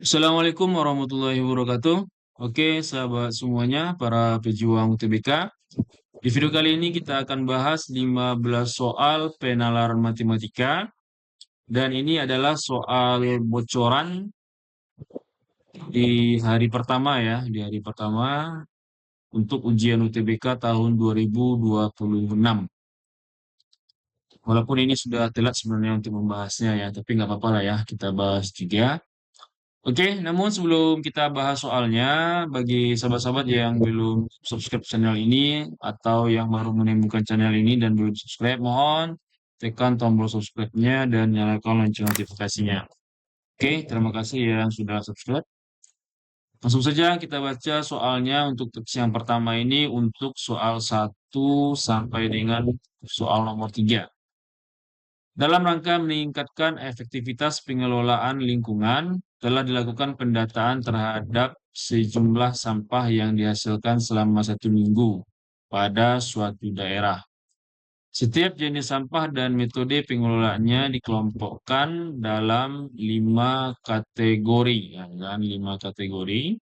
Assalamualaikum warahmatullahi wabarakatuh. Oke, sahabat semuanya, para pejuang UTBK. Di video kali ini kita akan bahas 15 soal penalaran matematika. Dan ini adalah soal bocoran di hari pertama ya, di hari pertama untuk ujian UTBK tahun 2026. Walaupun ini sudah telat sebenarnya untuk membahasnya ya, tapi nggak apa-apa lah ya, kita bahas juga. Oke, namun sebelum kita bahas soalnya, bagi sahabat-sahabat yang belum subscribe channel ini atau yang baru menemukan channel ini dan belum subscribe, mohon tekan tombol subscribe-nya dan nyalakan lonceng notifikasinya. Oke, terima kasih yang sudah subscribe. Langsung saja kita baca soalnya untuk teks yang pertama ini untuk soal 1 sampai dengan soal nomor 3. Dalam rangka meningkatkan efektivitas pengelolaan lingkungan, telah dilakukan pendataan terhadap sejumlah sampah yang dihasilkan selama 1 minggu pada suatu daerah. Setiap jenis sampah dan metode pengelolaannya dikelompokkan dalam 5 kategori, ya kan? 5 kategori,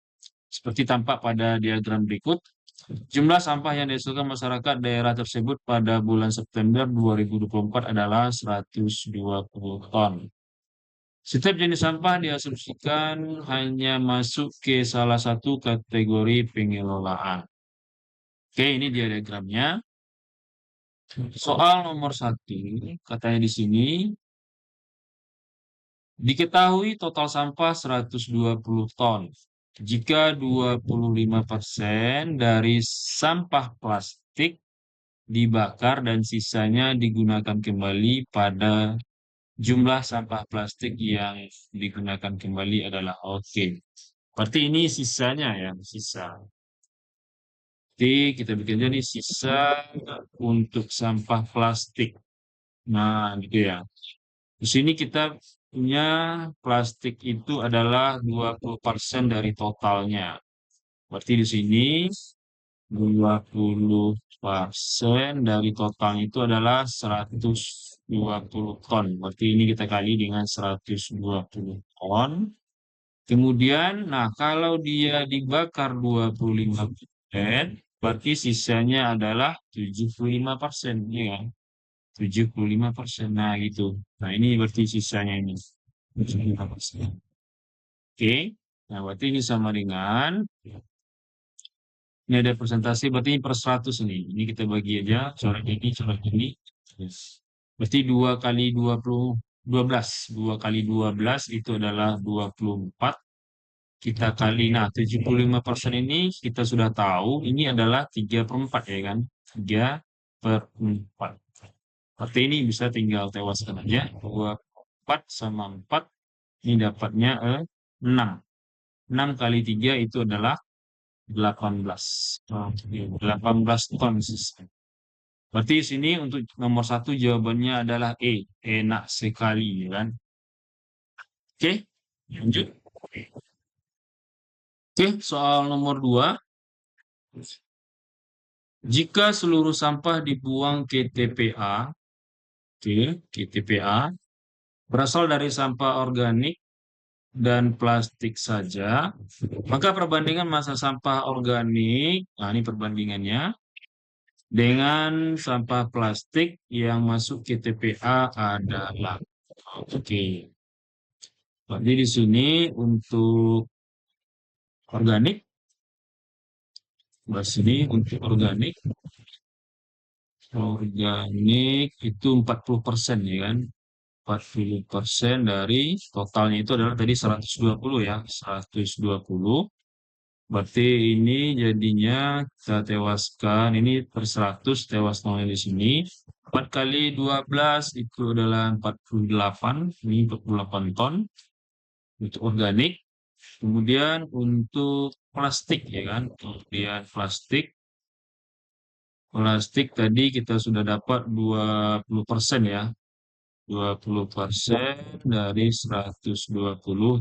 seperti tampak pada diagram berikut. Jumlah sampah yang dihasilkan masyarakat daerah tersebut pada bulan September 2024 adalah 120 ton. Setiap jenis sampah diasumsikan hanya masuk ke salah satu kategori pengelolaan. Oke, ini dia diagramnya. Soal nomor 1, katanya di sini, diketahui total sampah 120 ton. Jika 25% dari sampah plastik dibakar dan sisanya digunakan kembali pada jumlah sampah plastik yang digunakan kembali adalah oke. Berarti ini sisanya ya, sisa. Jadi kita bikin aja nih sisa untuk sampah plastik. Nah, gitu ya. Di sini kita punya plastik itu adalah 20% dari totalnya. Berarti di sini 20% dari totalnya itu adalah 120 ton. Berarti ini kita kali dengan 120 ton. Kemudian, nah kalau dia dibakar 25%, berarti sisanya adalah 75%, ya kan? 75%. Nah, gitu. Nah, ini berarti sisanya ini. 75%. Oke. Nah, berarti ini sama dengan ini ada presentasi, berarti ini per 100 ini. Ini kita bagi aja, coret ini, coret ini. Yes. Berarti 2 kali 20, 12. 2 kali 12 itu adalah 24. Kita kali, nah 75% ini kita sudah tahu, ini adalah 3 per 4 ya kan. 3 per 4. Berarti ini bisa tinggal tewaskan aja. 24 sama 4, ini dapatnya 6. 6 kali 3 itu adalah 18. 18 ton sisa. Berarti di sini untuk nomor 1 jawabannya adalah E. Enak sekali, ya kan? Oke, lanjut. Oke, soal nomor 2. Jika seluruh sampah dibuang ke TPA, oke, ke TPA, berasal dari sampah organik dan plastik saja, maka perbandingan massa sampah organik, nah ini perbandingannya, dengan sampah plastik yang masuk ke TPA adalah oke. Jadi di sini untuk organik, di sini untuk organik itu 40% ya kan. 40% dari totalnya itu adalah tadi 120 ya, 120. Berarti ini jadinya kita tewaskan, ini per 100 tewas nolnya di sini. 4 kali 12 itu adalah 48, ini 48 ton untuk organik. Kemudian untuk plastik ya kan, kemudian plastik tadi kita sudah dapat 20% ya. 20% dari 120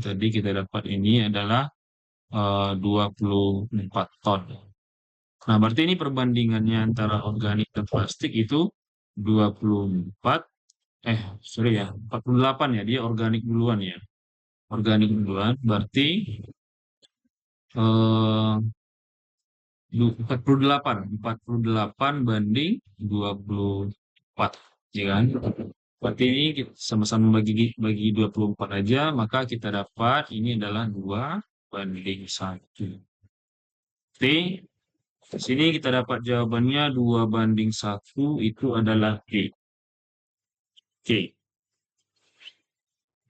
tadi kita dapat ini adalah 24 ton. Nah, berarti ini perbandingannya antara organik dan plastik itu 24, sorry ya, 48 ya, dia organik duluan ya. organik duluan, berarti eh, 48 banding 24, ya kan? Berarti ini kita sama-sama bagi bagi 24 aja, maka kita dapat ini adalah 2 banding 1. Oke, di sini kita dapat jawabannya 2 banding 1 itu adalah D. Oke,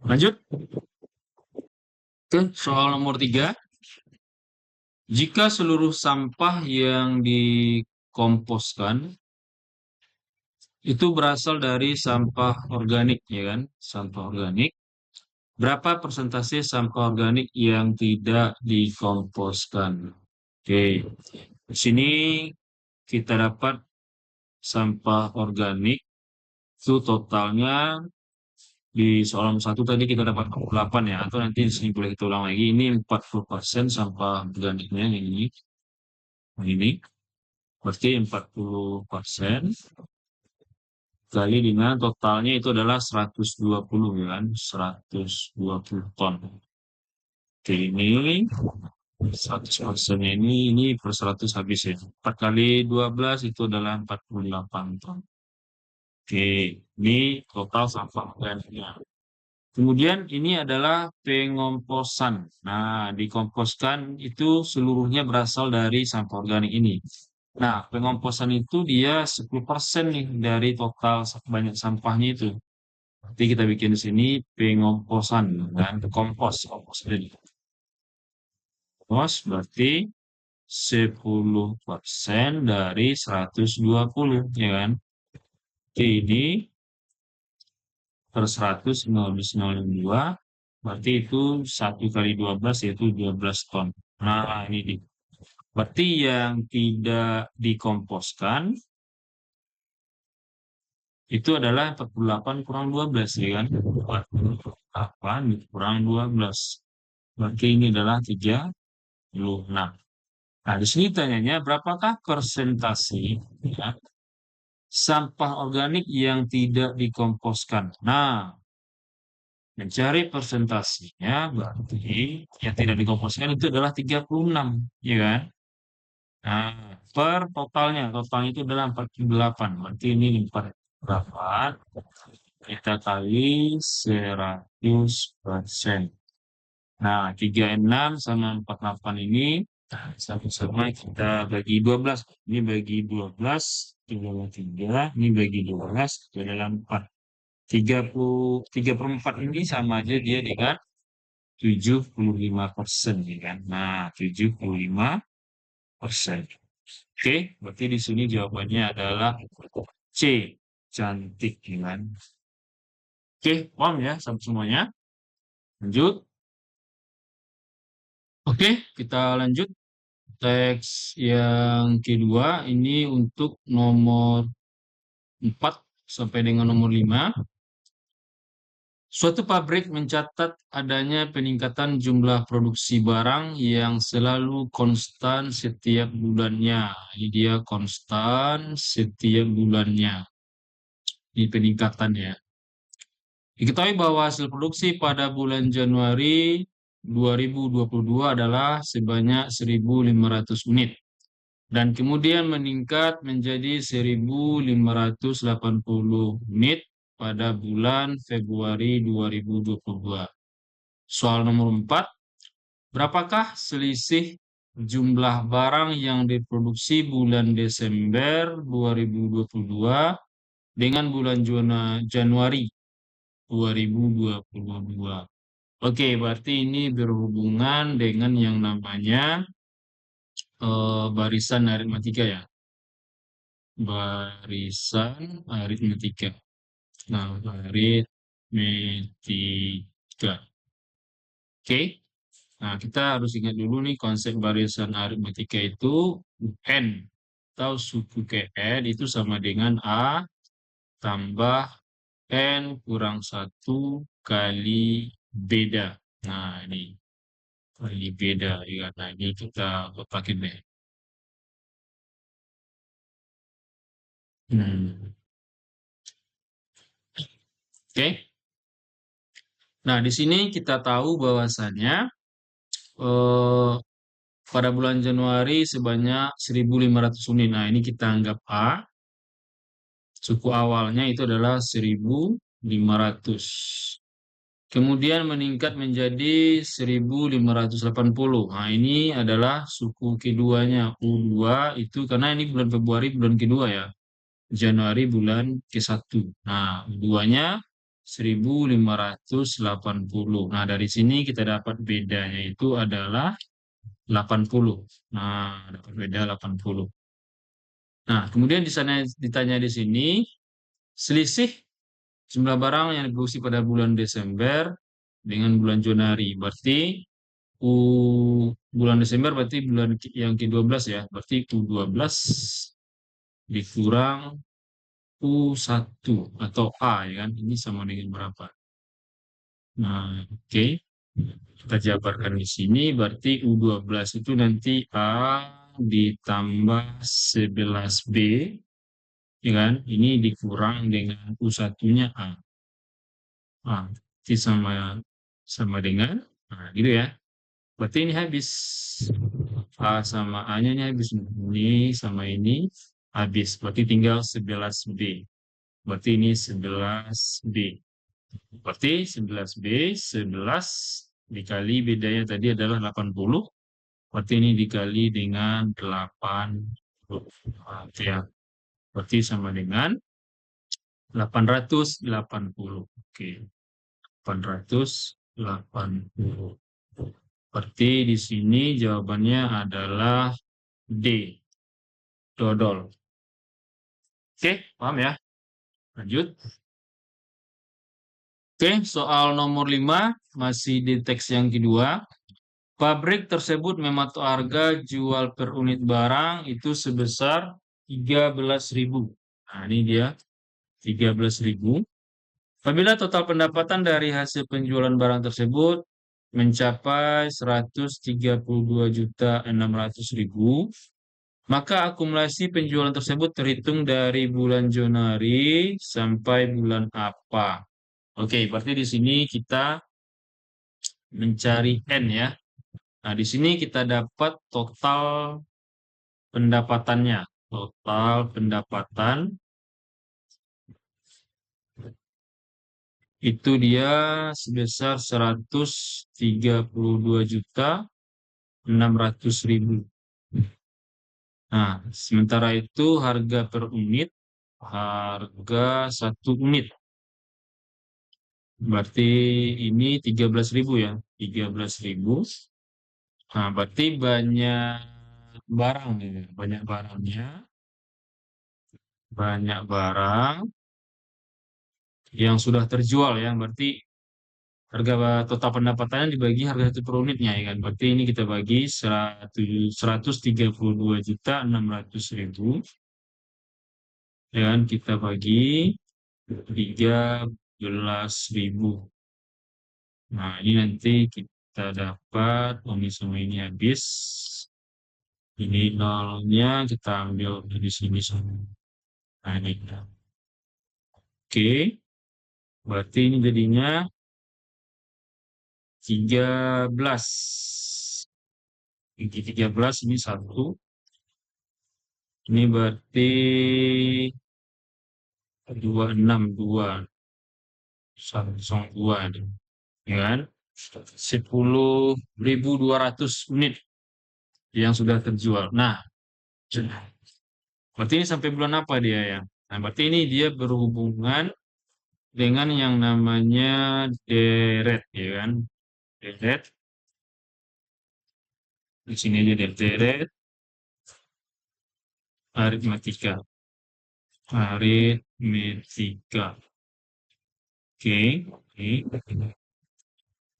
lanjut ke soal nomor 3. Jika seluruh sampah yang dikomposkan itu berasal dari sampah organik, ya kan? Sampah organik. Berapa persentase sampah organik yang tidak dikomposkan? Oke, di sini kita dapat sampah organik itu totalnya di soal nomor 1 tadi kita dapat 48 ya, atau nanti di sini boleh kita ulang lagi. Ini 40% sampah organiknya yang ini. Berarti 40% kali dengan totalnya itu adalah 120, ya kan? 120 ton. Oke, ini 100%-nya ini per 100 habis ya. 4 kali 12 itu adalah 48 ton. Oke, ini total sampah organiknya. Kemudian ini adalah pengomposan. Nah, dikomposkan itu seluruhnya berasal dari sampah organik ini. Nah, pengomposan itu dia 10% nih dari total banyak sampahnya itu. Nanti kita bikin di sini pengomposan dan kompos jadi. Kompos berarti 10% dari 120, ya kan? Oke, ini per 100 0,002 berarti itu 1 kali 12 yaitu 12 ton. Nah, ini di. Berarti yang tidak dikomposkan itu adalah 48 kurang 12, ya kan? 48 kurang 12. Berarti ini adalah 36. Nah, di sini tanyanya berapakah persentase ya, sampah organik yang tidak dikomposkan? Nah, mencari persentasenya berarti yang tidak dikomposkan itu adalah 36, ya kan? Nah, per totalnya itu adalah 48. Berarti ini 48 kita kali 100%. Nah, 36 sama 48 ini sama-sama kita bagi 12. Ini bagi 12, itu adalah 3. Ini bagi 12, itu adalah 4. 3/4 ini sama aja dia dengan 75%, ya kan? Nah, 75%. Oke, berarti di sini jawabannya adalah C, cantik, ya kan? Oke, paham ya sampai semuanya? Lanjut. Oke, kita lanjut. Teks yang kedua ini untuk nomor 4 sampai dengan nomor 5. Suatu pabrik mencatat adanya peningkatan jumlah produksi barang yang selalu konstan setiap bulannya. Ini dia konstan setiap bulannya. Ini peningkatannya. Diketahui bahwa hasil produksi pada bulan Januari 2022 adalah sebanyak 1.500 unit dan kemudian meningkat menjadi 1.580 unit pada bulan Februari 2022. Soal nomor 4, berapakah selisih jumlah barang yang diproduksi bulan Desember 2022 dengan bulan Januari 2022? Oke, berarti ini berhubungan dengan yang namanya barisan aritmatika ya. Barisan aritmatika. Nah, aritmetika. Oke. Nah, kita harus ingat dulu nih konsep barisan aritmetika itu N atau suku ke N itu sama dengan A tambah N kurang 1 kali beda. Nah, ini kali beda ya. Nah, ini kita kotakin deh. Hmm. Oke. Nah, di sini kita tahu bahwasannya eh, pada bulan Januari sebanyak 1.500 unit. Nah, ini kita anggap A. Suku awalnya itu adalah 1.500. Kemudian meningkat menjadi 1.580. Nah, ini adalah suku keduanya U2 itu karena ini bulan Februari bulan kedua ya. Januari bulan ke-1. Nah, U2-nya 1.580. Nah, dari sini kita dapat bedanya itu adalah 80. Nah, dapat beda 80. Nah, kemudian di sana ditanya di sini selisih jumlah barang yang diproduksi pada bulan Desember dengan bulan Januari. Berarti U bulan Desember berarti bulan yang ke-12 ya. Berarti U12 dikurang U1 atau A ya kan. Ini sama dengan berapa? Nah, oke. Kita jabarkan di sini berarti U12 itu nanti A ditambah 11B ya kan. Ini dikurang dengan U1-nya A. Ah, berarti sama sama dengan gitu ya. Berarti ini habis. A sama A-nya ini habis. Ini sama ini habis. Berarti tinggal 11B. Berarti ini 11B. Berarti 11B, 11 dikali bedanya tadi adalah 80. Berarti ini dikali dengan 80. Berarti ya. Berarti sama dengan 880. Oke. 880. Berarti di sini jawabannya adalah D, dodol. Oke, paham ya? Lanjut. Oke, soal nomor 5 masih di teks yang kedua. Pabrik tersebut mematok harga jual per unit barang itu sebesar 13.000. Nah, ini dia 13.000. Apabila total pendapatan dari hasil penjualan barang tersebut mencapai 132.600.000, maka akumulasi penjualan tersebut terhitung dari bulan Januari sampai bulan apa? Oke, berarti di sini kita mencari N ya. Nah, di sini kita dapat total pendapatannya. Total pendapatan itu dia sebesar 132.600.000. Nah, sementara itu harga per unit, harga 1 unit. Berarti ini 13.000 ya, 13.000. Nah, berarti banyak barang ya, banyak barangnya, banyak barang yang sudah terjual ya. Berarti harga total pendapatannya dibagi harga satu per unitnya ya kan. Berarti ini kita bagi 132.600.000 ya kan. Kita bagi 13.000. Nah, ini nanti kita dapat ini sama ini habis. Ini nolnya kita ambil dari sini sama. Nah, ini. Oke, berarti ini jadinya 13. Ini 13 ini 1. Ini berarti 262. 102. Ya kan? 10.200 unit yang sudah terjual. Nah, berarti ini sampai bulan apa dia ya? Nah, berarti ini dia berhubungan dengan yang namanya deret, ya kan? Deret. Di sini aja deret, aritmatika. Aritmetika. Oke, oke.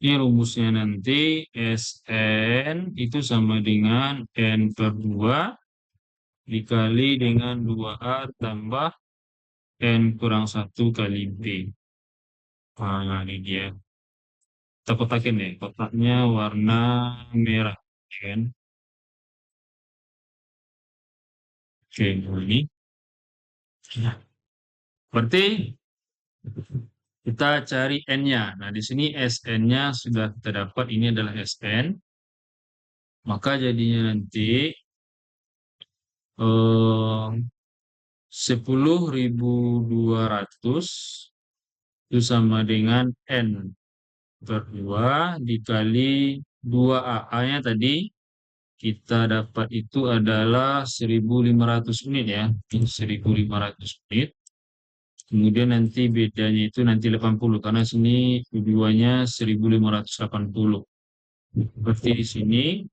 Ini rumusnya nanti Sn itu sama dengan N per 2 dikali dengan 2A tambah N kurang 1 kali B. Nah, ini dia. Kita kotakin deh. Kotaknya warna merah. Ya kan? Oke, ini. Nah, berarti Kita cari N-nya. Nah, di sini SN-nya sudah kita dapat. Ini adalah SN. Maka jadinya nanti eh, 10.200 itu sama dengan N per 2 dikali 2A. A-nya tadi kita dapat itu adalah 1.500 unit ya. 1.500 unit. Kemudian nanti bedanya itu nanti 80 karena sini keduanya 1.580. Berarti di sini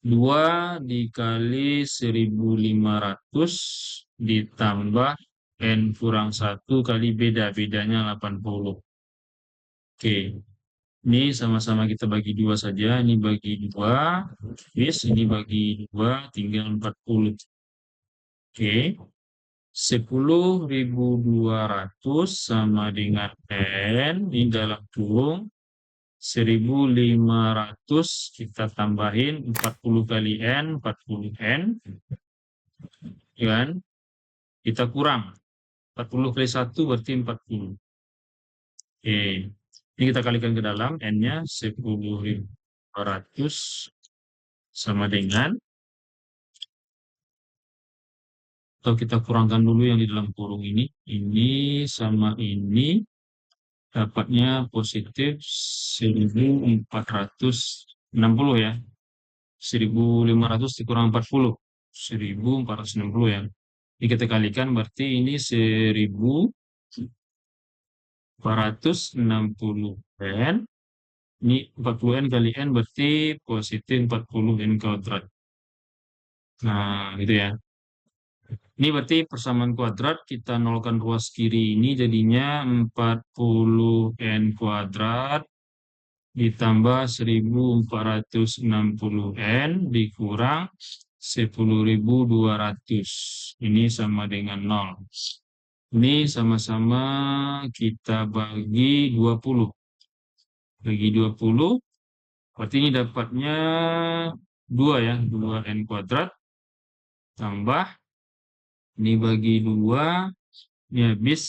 2 dikali 1.500 ditambah N kurang 1 kali beda. Bedanya 80. Oke. Ini sama-sama kita bagi 2 saja. Ini bagi 2. Yes, ini bagi 2. Tinggal 40. Oke. 10.200 sama dengan N. Ini dalam kurung 1.500 kita tambahin 40 kali N, 40 N, kan? Kita kurang 40 kali 1 berarti 40. Oke, ini kita kalikan ke dalam N-nya 10.500 sama dengan, atau kita kurangkan dulu yang di dalam kurung ini sama ini dapatnya positif 1.460 ya. 1.500 dikurang 40. 1.460 ya. Ini kita kalikan berarti ini 1.460 N. Ini 40 N kali N berarti positif 40 N kuadrat. Nah, gitu ya. Ini berarti persamaan kuadrat, kita nolkan ruas kiri ini jadinya 40 N kuadrat ditambah 1.460 N dikurang 10.200. Ini sama dengan 0. Ini sama-sama kita bagi 20. Bagi 20, berarti ini dapatnya 2 ya, 2 N kuadrat. Tambah, ini bagi 2, ini habis.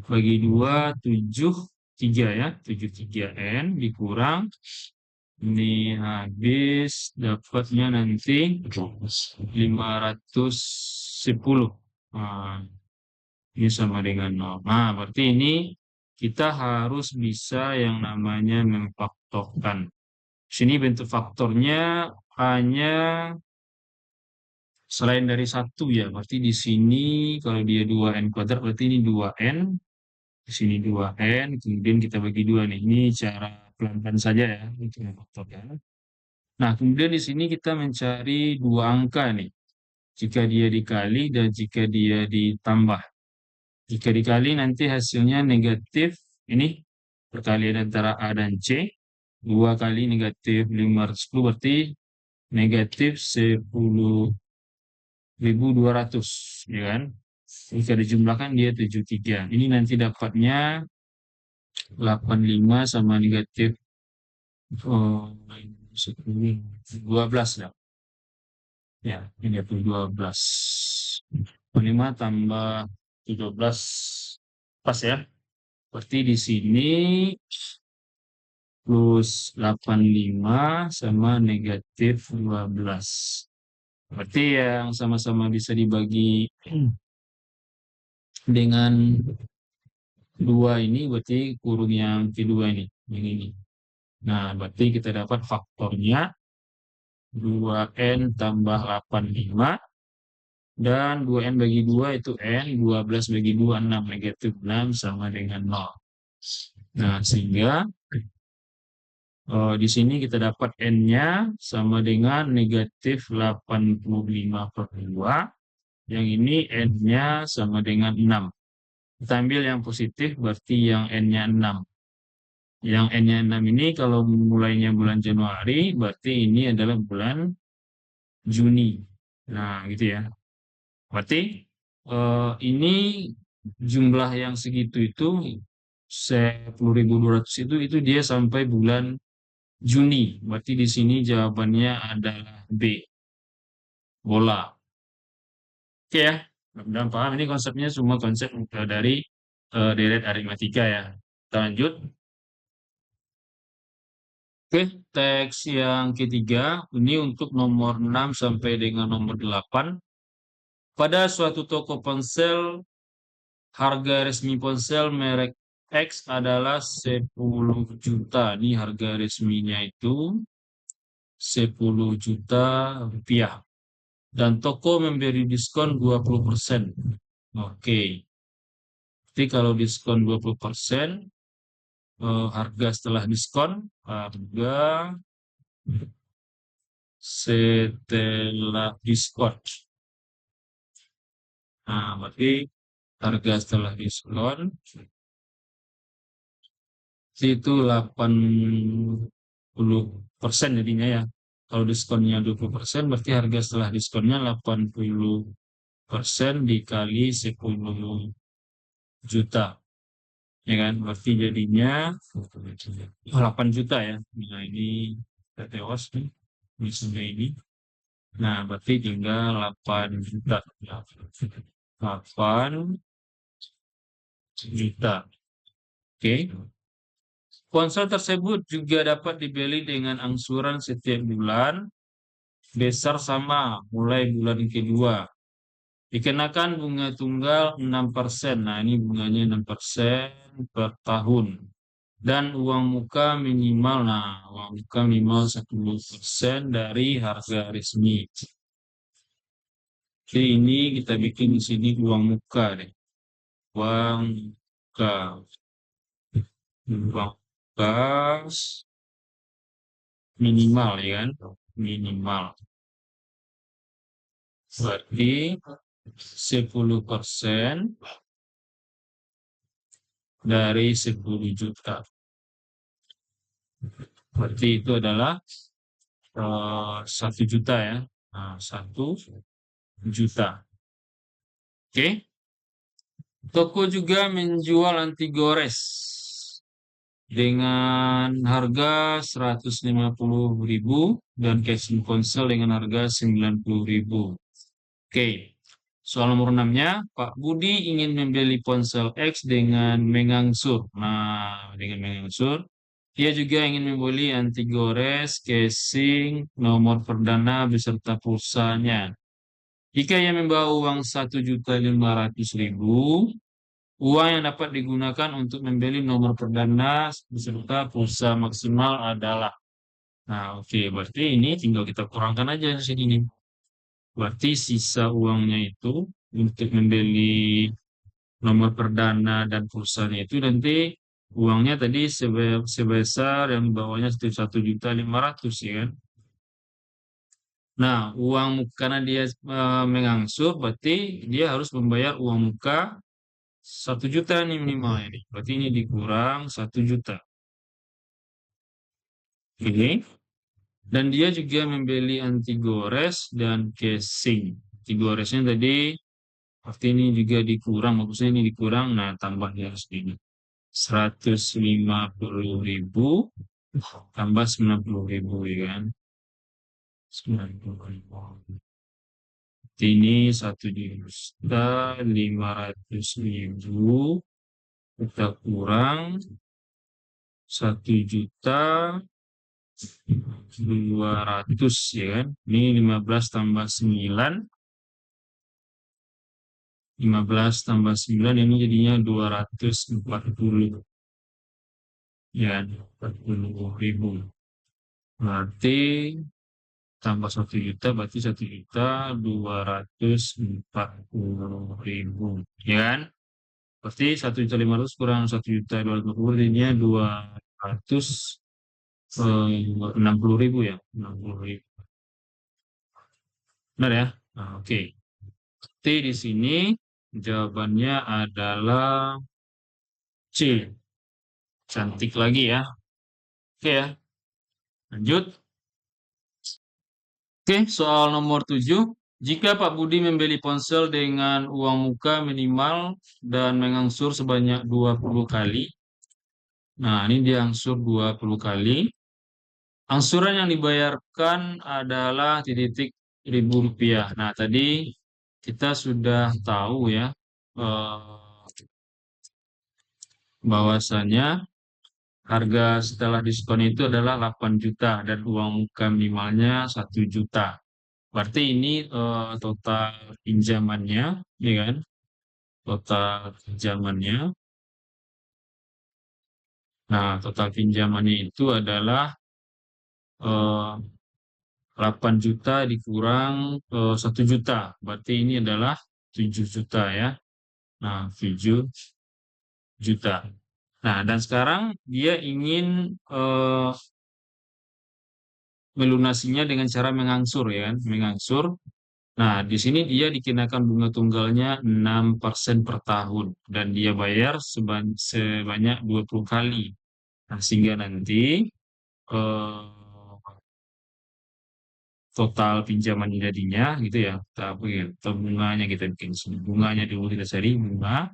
Bagi 2, 73 ya, 73 N dikurang. Ini habis, dapatnya nanti 510. Nah, ini sama dengan 0. Nah, berarti ini kita harus bisa yang namanya memfaktorkan. Sini bentuk faktornya hanya selain dari 1 ya. Berarti di sini kalau dia 2N kuadrat, berarti ini 2N. Di sini 2N, kemudian kita bagi 2 nih. Ini cara pelan-pelan saja ya untuk memfaktorkan. Nah, kemudian di sini kita mencari 2 angka nih. Jika dia dikali dan jika dia ditambah. Jika dikali nanti hasilnya negatif, ini perkalian antara A dan C, 2 kali negatif 510 berarti negatif 10.200, ya kan? Jika dijumlahkan dia 73. Ini nanti dapatnya 85 sama negatif 12 ya. Ya, negatif 12. 5 tambah 17 pas ya. Berarti di sini plus 85 sama negatif 12. Berarti yang sama-sama bisa dibagi dengan 2 ini berarti kurung yang kedua ini, yang ini. Nah, berarti kita dapat faktornya 2N tambah 85 dan 2N bagi 2 itu N, 12 bagi 2 6, negatif 6 sama dengan 0. Nah, sehingga di sini kita dapat N-nya sama dengan negatif 85 per 2. Yang ini N-nya sama dengan 6. Kita ambil yang positif berarti yang N-nya 6. Yang N-nya 6 ini kalau mulainya bulan Januari berarti ini adalah bulan Juni. Nah, gitu ya. Berarti ini jumlah yang segitu itu 10.200 itu dia sampai bulan Juni. Berarti di sini jawabannya adalah B. Bola. Oke ya. Mudah-mudahan paham. Ini konsepnya semua konsep dari deret aritmatika ya. Kita lanjut. Oke, teks yang ketiga, ini untuk nomor 6 sampai dengan nomor 8. Pada suatu toko ponsel, harga resmi ponsel merek X adalah 10 juta. Ini harga resminya itu 10 juta rupiah. Dan toko memberi diskon 20%. Oke, jadi kalau diskon 20%, harga setelah diskon, harga setelah diskon. Nah, berarti harga setelah diskon itu 80% jadinya ya. Kalau diskonnya 20%, berarti harga setelah diskonnya 80% dikali 10 juta. Ya kan? Berarti jadinya 8 juta ya. Nah, ini kita tewas nih. Misalnya ini. Nah, berarti tinggal 8 juta. 8 juta. Oke. Ponsel tersebut juga dapat dibeli dengan angsuran setiap bulan, besar sama, mulai bulan kedua. Dikenakan bunga tunggal 6%. Nah, ini bunganya 6% per tahun. Dan uang muka minimal, nah, uang muka minimal 10% dari harga resmi. Jadi ini kita bikin di sini uang muka deh. Uang muka. Uang muka minimal ya kan? Minimal. Berarti 10% dari 10 juta. Berarti itu adalah 1 juta ya. Nah, 1 juta. Oke. Toko juga menjual anti gores dengan harga 150.000 dan casing ponsel dengan harga 90.000. Oke. Soal nomor 6-nya, Pak Budi ingin membeli ponsel X dengan mengangsur. Nah, dengan mengangsur, dia juga ingin membeli anti gores, casing, nomor perdana beserta pulsanya. Jika ia membawa uang 1.500.000, uang yang dapat digunakan untuk membeli nomor perdana beserta pulsa maksimal adalah. Nah, oke, berarti ini tinggal kita kurangkan aja di sini nih. Berarti sisa uangnya itu untuk membeli nomor perdana dan pulsanya itu nanti uangnya tadi sebesar yang bawahnya 1.500.000 ya kan. Nah, uang karena dia mengangsur berarti dia harus membayar uang muka 1 juta nih minimal ini. Berarti ini dikurang 1 juta. Oke. Dan dia juga membeli anti gores dan casing. Anti goresnya tadi pasti ini juga dikurang, maksudnya ini dikurang, nah tambah ya segini. 150.000 tambah 90.000 ya kan. 90.000. Ini 1.500.000 kita kurang 1.200.000 ya kan. Ini 15 tambah 9. 15 tambah 9 ini jadinya 240 ya 40.000. Berarti tambah 1 juta berarti 1.240.000 ya kan. Berarti 1.500.000 kurang 1.240.000 jadinya 260.000 ya 60.000. Benar ya. Nah, oke. T di sini jawabannya adalah C. Cantik lagi ya. Oke ya. Lanjut. Oke, soal nomor 7. Jika Pak Budi membeli ponsel dengan uang muka minimal dan mengangsur sebanyak 20 kali. Nah, ini dia angsur 20 kali. Angsuran yang dibayarkan adalah titik ribu rupiah. Nah, tadi kita sudah tahu ya, eh, bahwasannya harga setelah diskon itu adalah 8 juta dan uang muka minimalnya 1 juta. Berarti ini total pinjamannya, ya kan? Total pinjamannya. Nah, total pinjamannya itu adalah eh, 8 juta dikurang 1 juta. Berarti ini adalah 7 juta ya. Nah, 7 juta. Nah, dan sekarang dia ingin melunasinya dengan cara mengangsur ya kan, mengangsur. Nah, di sini dia dikenakan bunga tunggalnya 6% per tahun dan dia bayar sebanyak 20 kali. Nah, sehingga nanti eh, total pinjaman jadinya gitu ya, tapi atau bunganya kita bikin sini. Bunganya dulu kita cari bunga,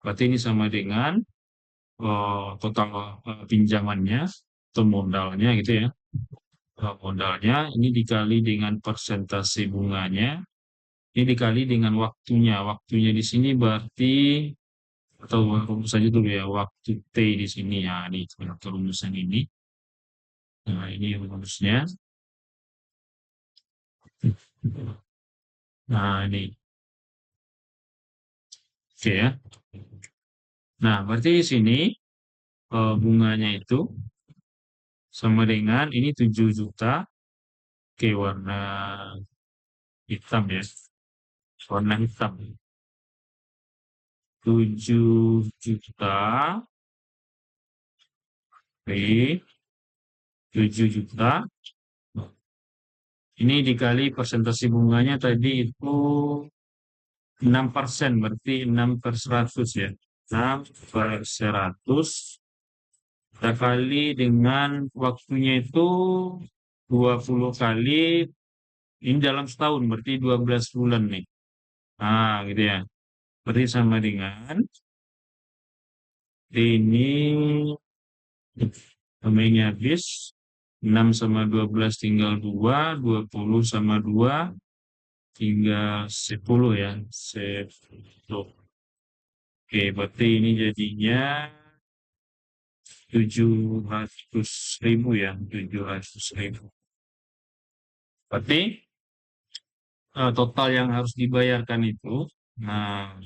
berarti ini sama dengan total pinjamannya atau modalnya gitu ya. Modalnya ini dikali dengan persentase bunganya, ini dikali dengan waktunya. Waktunya di sini berarti atau rumus saja dulu ya, waktu T di sini ya, ini atau rumusan ini. Nah, ini rumusnya. Nah, ini oke ya. Nah, berarti di sini bunganya itu sama dengan ini 7 juta, oke warna hitam ya, warna hitam. 7 juta, oke, 7 juta. Ini dikali persentase bunganya tadi itu 6%, berarti 6 per 100 ya. 6 per 100 kita kali dengan waktunya itu 20 kali, ini dalam setahun, berarti 12 bulan nih. Nah, gitu ya. Berarti sama dengan ini namanya habis 6 sama 12 tinggal 2, 20 sama 2 tinggal 10 ya. 10. Oke, berarti ini jadinya 700.000 ya, 700.000. Berarti total yang harus dibayarkan itu, nah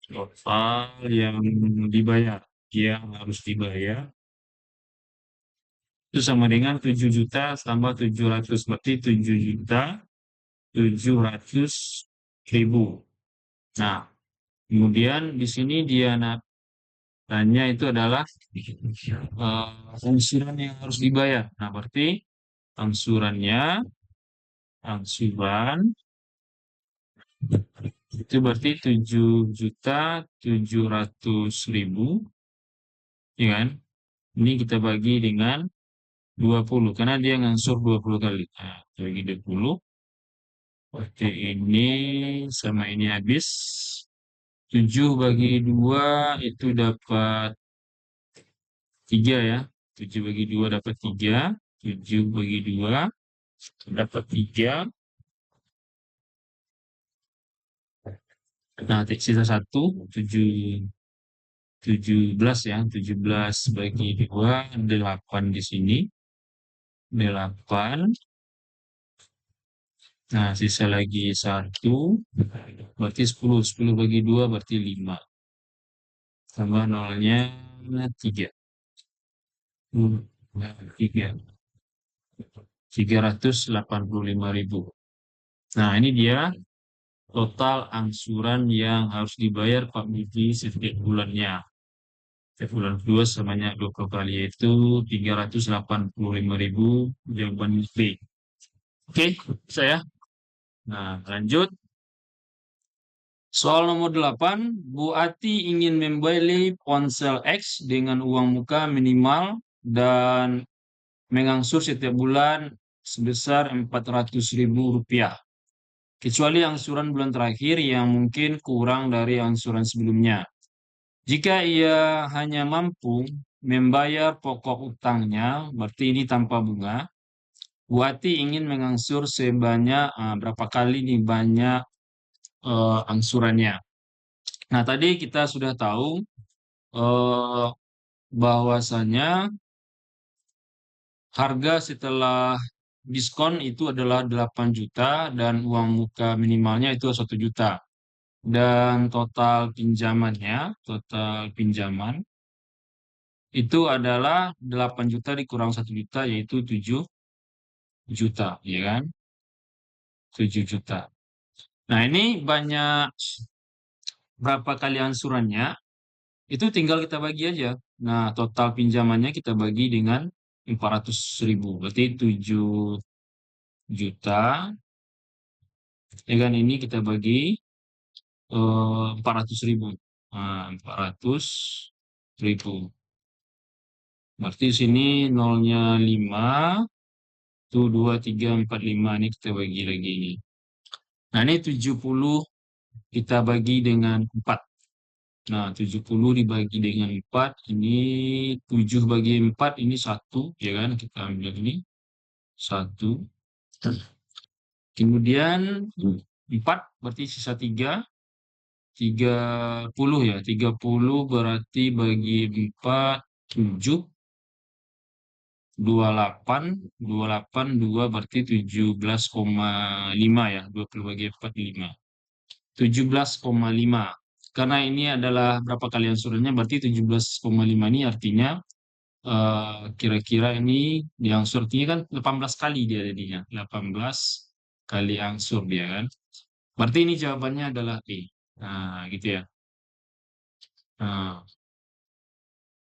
total yang dibayar, yang harus dibayar itu sama dengan 7 juta tambah 700, berarti 7 juta 700.000. Nah, kemudian di sini dia tanya itu adalah angsuran yang harus dibayar. Nah, berarti angsuran itu berarti 7.700.000, ya kan? Ini kita bagi dengan 20 karena dia ngangsur 20 kali. Nah, kita bagi 20. Berarti ini sama ini habis. 7 bagi 2 itu dapat 3 ya. 7 bagi 2 dapat 3. 7 bagi 2 dapat 3. Nah, sisa 1, 17 ya. 17 bagi 2, 8 di sini. 8. Nah, sisa lagi 1. Berarti 10. 10 bagi 2 berarti 5. Tambah nolnya 3. 3. 385.000. Nah, ini dia total angsuran yang harus dibayar Pak Budi setiap bulannya. Setiap bulan kedua sebanyak 20 kali, yaitu 385.000, jawaban B. Oke, saya. Nah, lanjut. Soal nomor 8, Bu Ati ingin membeli ponsel X dengan uang muka minimal dan mengangsur setiap bulan sebesar Rp400.000, kecuali angsuran bulan terakhir yang mungkin kurang dari angsuran sebelumnya. Jika ia hanya mampu membayar pokok utangnya, berarti ini tanpa bunga, Bu Ati ingin mengangsur sebanyak berapa kali nih banyak angsurannya. Nah, tadi kita sudah tahu eh, bahwasanya harga setelah diskon itu adalah 8 juta dan uang muka minimalnya itu 1 juta. Dan total pinjaman itu adalah 8 juta dikurang 1 juta yaitu 7 juta, ya kan? 7 juta. Nah, ini banyak berapa kali angsurannya, itu tinggal kita bagi aja. Nah, total pinjamannya kita bagi dengan 400.000. Berarti 7 juta, ya kan? Ini kita bagi 400.000. Nah, 400.000. Berarti di sini nolnya 5, tuh 2, 3, 4, 5. Ini kita bagi lagi ini. Nah, ini 70 kita bagi dengan 4. Nah, 70 dibagi dengan 4, ini 7 bagi 4, ini 1, ya kan? Kita ambil ini, 1. Kemudian 4, berarti sisa 3, 30 ya. 30 berarti bagi 4, 7, 28, 28, 2 berarti 17,5 ya. 20 bagi 4, 5. 17,5. Karena ini adalah berapa kali angsurannya, berarti 17,5 ini artinya kira-kira ini diangsur artinya kan 18 kali dia jadinya. 18 kali angsur dia kan. Berarti ini jawabannya adalah E. Nah, gitu ya. Nah,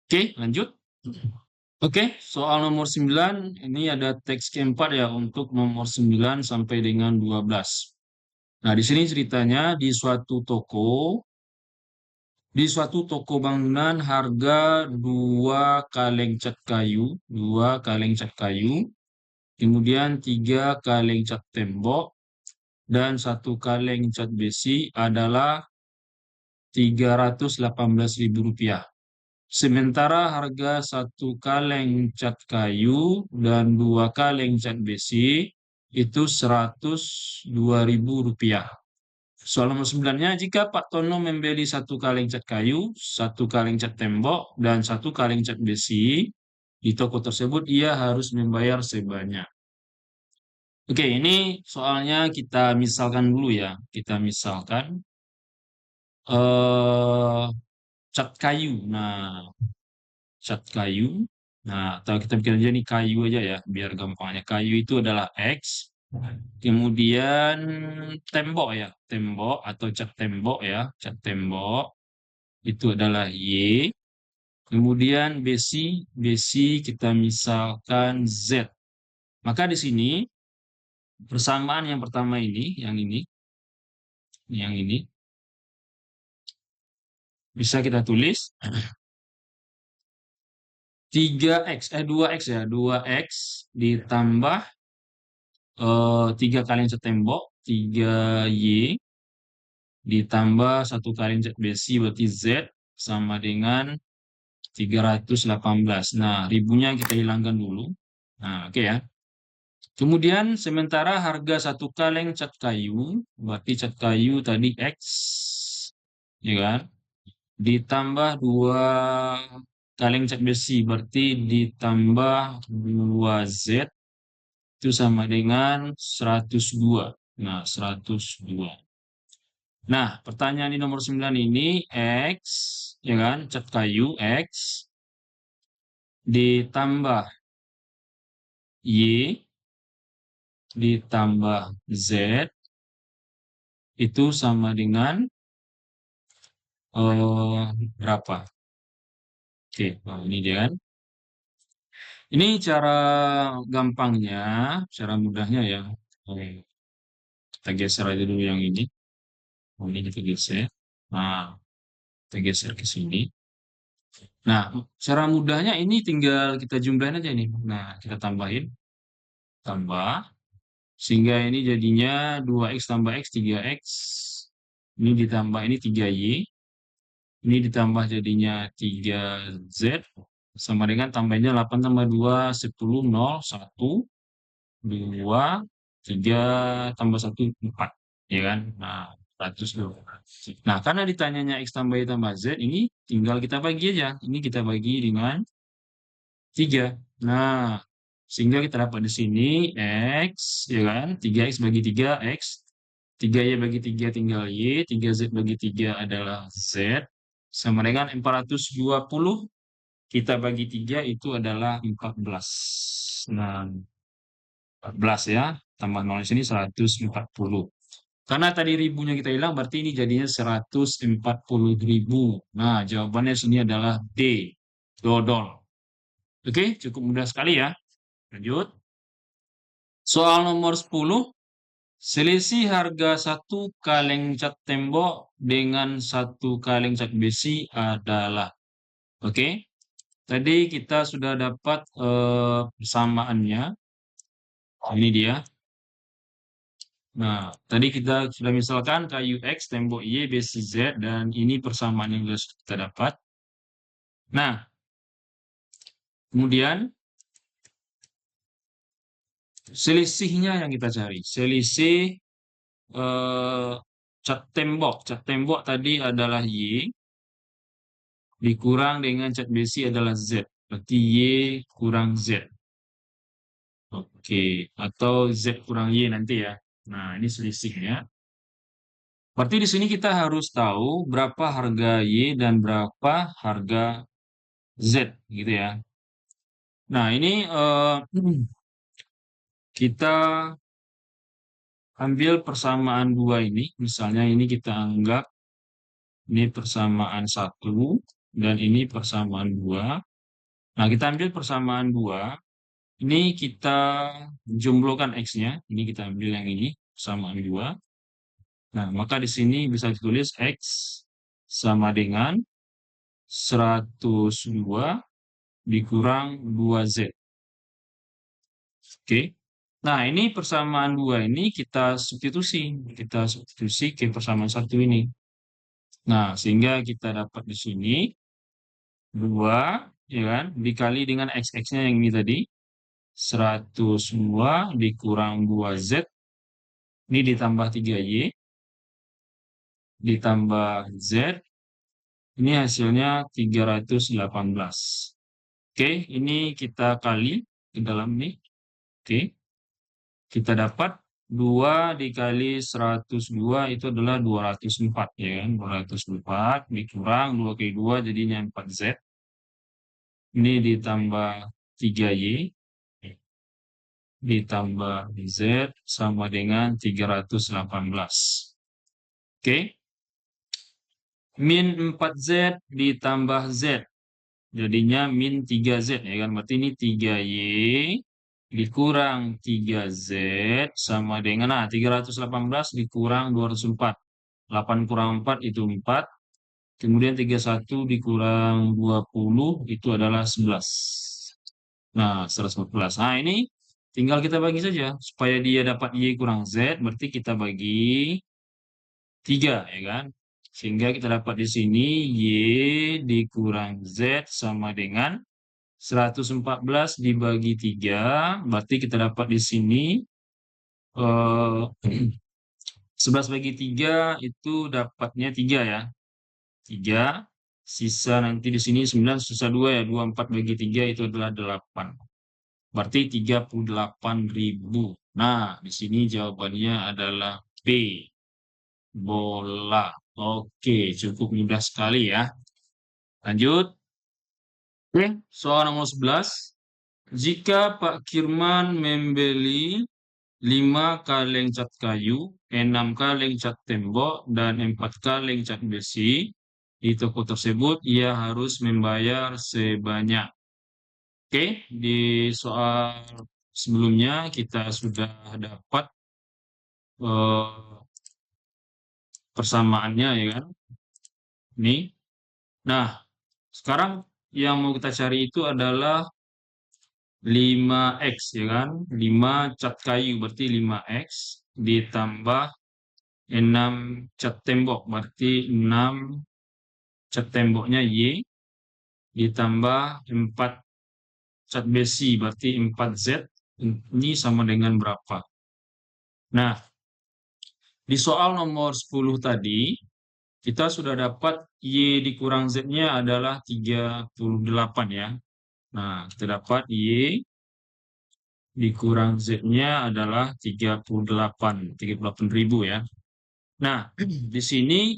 oke, lanjut. Oke, soal nomor 9 ini ada teks keempat ya untuk nomor 9 sampai dengan 12. Nah, di sini ceritanya di suatu toko bangunan harga dua kaleng cat kayu, kemudian 3 kaleng cat tembok, dan 1 kaleng cat besi adalah Rp318.000. Sementara harga 1 kaleng cat kayu dan 2 kaleng cat besi itu Rp102.000. Soal nomor 9-nya, jika Pak Tono membeli 1 kaleng cat kayu, 1 kaleng cat tembok, dan 1 kaleng cat besi, di toko tersebut ia harus membayar sebanyak. Oke, ini soalnya kita misalkan dulu ya. Kita misalkan eh cat kayu. Nah, cat kayu. Nah, atau kita bikin aja nih kayu aja ya, biar gampangnya. Kayu itu adalah X. Kemudian tembok ya, tembok atau cat tembok ya, cat tembok itu adalah Y. Kemudian besi, besi kita misalkan Z. Maka di sini persamaan yang pertama ini, yang ini bisa kita tulis 2X ya, 2X ditambah 3 kali cat tembok, 3Y ditambah 1 kali cat besi berarti Z sama dengan 318. Nah, ribunya kita hilangkan dulu. Nah, oke ya. Kemudian sementara harga 1 kaleng cat kayu, berarti cat kayu tadi X, ya kan? Ditambah 2 kaleng cat besi, berarti ditambah 2Z, itu sama dengan 102. Nah, 102. Nah, pertanyaan di nomor 9 ini, X, ya kan? Cat kayu X ditambah Y ditambah Z itu sama dengan berapa? Oke, nah ini dia kan. Ini cara gampangnya, cara mudahnya ya. Eh, Kita geser aja dulu yang ini. Ini kita geser. Nah, kita geser ke sini. Nah, cara mudahnya ini tinggal kita jumlahin aja nih. Nah, kita tambahin. Tambah. Sehingga ini jadinya 2X tambah X, 3X. Ini ditambah ini 3Y. Ini ditambah jadinya 3Z. Sama dengan tambahnya 8 tambah 2, 10, 0, 1. 2, 3 tambah 1, 4. Ya kan? Nah, 120. Nah, karena ditanyanya X tambah Y tambah Z, ini tinggal kita bagi aja. Ini kita bagi dengan 3. Nah, sehingga kita dapat di sini X, ya kan? 3X bagi 3, X. 3Y bagi 3 tinggal Y. 3Z bagi 3 adalah Z. Sama dengan 420 kita bagi 3 itu adalah 14. Nah, 14 ya. Tambah 0 di sini 140. Karena tadi ribunya kita hilang, berarti ini jadinya 140.000. Nah, jawabannya sini adalah D. Dodol. Oke, cukup mudah sekali ya. Lanjut. Soal nomor 10. Selisih harga satu kaleng cat tembok dengan satu kaleng cat besi adalah. Oke. Tadi kita sudah dapat persamaannya. Ini dia. Nah, tadi kita sudah misalkan kayu X, tembok Y, besi Z, dan ini persamaan yang sudah kita dapat. Nah, kemudian selisihnya yang kita cari. Selisih eh, cat tembok. Cat tembok tadi adalah Y, dikurang dengan cat besi adalah Z. Berarti Y kurang Z. Oke, atau Z kurang Y nanti ya. Nah, ini selisihnya. Berarti di sini kita harus tahu berapa harga Y dan berapa harga Z gitu ya. Nah, ini kita ambil persamaan dua ini. Misalnya ini kita anggap ini persamaan 1 dan ini persamaan 2. Nah, kita ambil persamaan 2. Ini kita jumlahkan X-nya. Ini kita ambil yang ini, persamaan 2. Nah, maka di sini bisa ditulis X sama dengan 102 dikurang 2Z. Oke. Nah, ini persamaan 2 ini kita substitusi. Kita substitusi ke persamaan 1 ini. Nah, sehingga kita dapat di sini 2, ya kan, dikali dengan X-nya yang ini tadi. 102 dikurang 2Z. Ini ditambah 3Y. Ditambah Z. Ini hasilnya 318. Oke, ini kita kali ke dalam ini. Oke, kita dapat 2 dikali 102 itu adalah 204 ya kan. 204 dikurang 2 kali 2 jadinya 4Z. Ini ditambah 3Y ditambah Z sama dengan 318. Oke. Min 4Z ditambah Z. Jadinya min 3Z ya kan. Berarti ini 3Y dikurang 3Z sama dengan 318 dikurang 204. 8 kurang 4 itu 4. Kemudian 31 dikurang 20 itu adalah 11. Nah, 114. Nah, ini tinggal kita bagi saja. Supaya dia dapat Y kurang Z, berarti kita bagi 3, ya kan? Sehingga kita dapat di sini Y dikurang Z sama dengan 114 dibagi 3. Berarti kita dapat di sini 11 bagi 3 itu dapatnya 3 ya. 3. Sisa nanti di sini 9 sisa 2 ya. 24 bagi 3 itu adalah 8. Berarti 38.000. Nah, di sini jawabannya adalah B. Bola. Oke, cukup mudah sekali ya. Lanjut. Oke, soal nomor 11. Jika Pak Kirman membeli 5 kaleng cat kayu, 6 kaleng cat tembok, dan 4 kaleng cat besi, di toko tersebut ia harus membayar sebanyak. Oke, di soal sebelumnya kita sudah dapat persamaannya ya kan. Ini. Nah, sekarang yang mau kita cari itu adalah 5X ya kan. 5 cat kayu berarti 5X ditambah 6 cat tembok berarti 6 cat temboknya Y ditambah 4 cat besi berarti 4Z Ini sama dengan berapa? Nah, di soal nomor 10 tadi, kita sudah dapat Y dikurang Z-nya adalah 38 ya. Nah, kita dapat Y dikurang Z-nya adalah 38.000 ya. Nah, di sini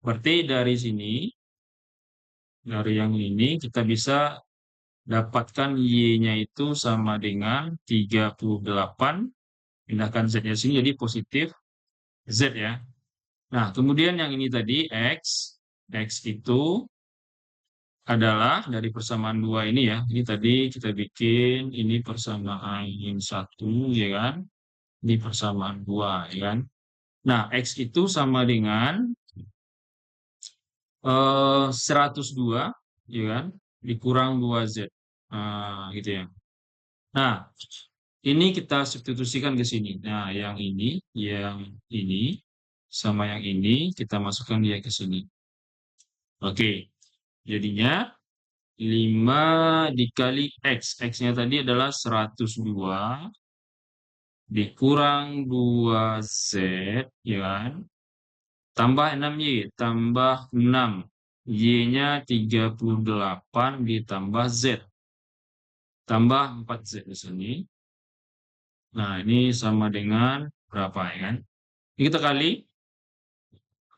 berarti dari yang ini kita bisa dapatkan Y-nya itu sama dengan 38, pindahkan Z-nya sini jadi positif Z ya. Nah, kemudian yang ini tadi X, X itu adalah dari persamaan dua ini ya. Ini tadi kita bikin ini persamaan satu ya kan. Ini persamaan dua ya kan. Nah, X itu sama dengan 102 ya kan dikurang 2Z. Nah, gitu ya. Nah, ini kita substitusikan ke sini. Nah, yang ini sama yang ini kita masukkan dia ke sini. Oke. Jadinya 5 dikali X. X-nya tadi adalah 102 dikurang 2Z, ya kan? Tambah 6Y, tambah 6. Y-nya 38 ditambah Z. Tambah 4Z di sini. Nah, ini sama dengan berapa ya kan? Ini kita kali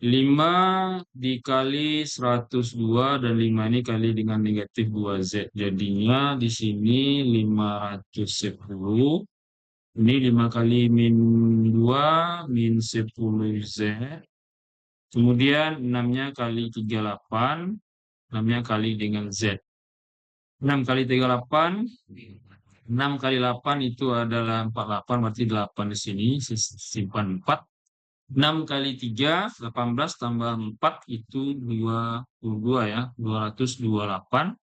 5 dikali 102 dan 5 ini kali dengan negatif 2Z. Jadinya di sini 510. Ini 5 kali min 2 min 10Z. Kemudian 6-nya kali 38. 6-nya kali dengan Z. 6 kali 38. 6 kali 8 itu adalah 48. Berarti 8 di sini. Simpan 4. 6 kali 3, 18 tambah 4 itu 22 ya. 228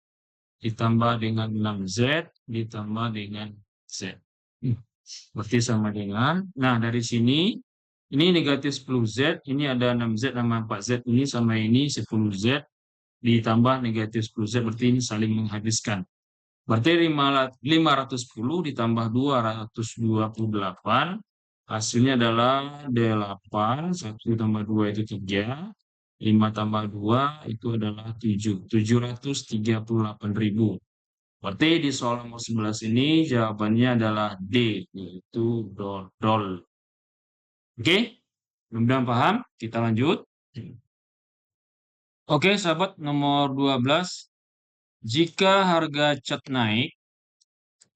ditambah dengan 6Z ditambah dengan Z. Berarti sama dengan, nah dari sini, ini negatif 10Z, ini ada 6Z sama 4Z, ini sama ini 10Z ditambah negatif 10Z, berarti ini saling menghabiskan. Berarti 510 ditambah 228, hasilnya adalah 8, 1 tambah 2 itu 3, 5 tambah 2 itu adalah 7, 738.000. Berarti di soal nomor 11 ini jawabannya adalah D, yaitu dodol. Oke, mudah-mudahan paham. Kita lanjut. Oke, sahabat, nomor 12. Jika harga cat naik,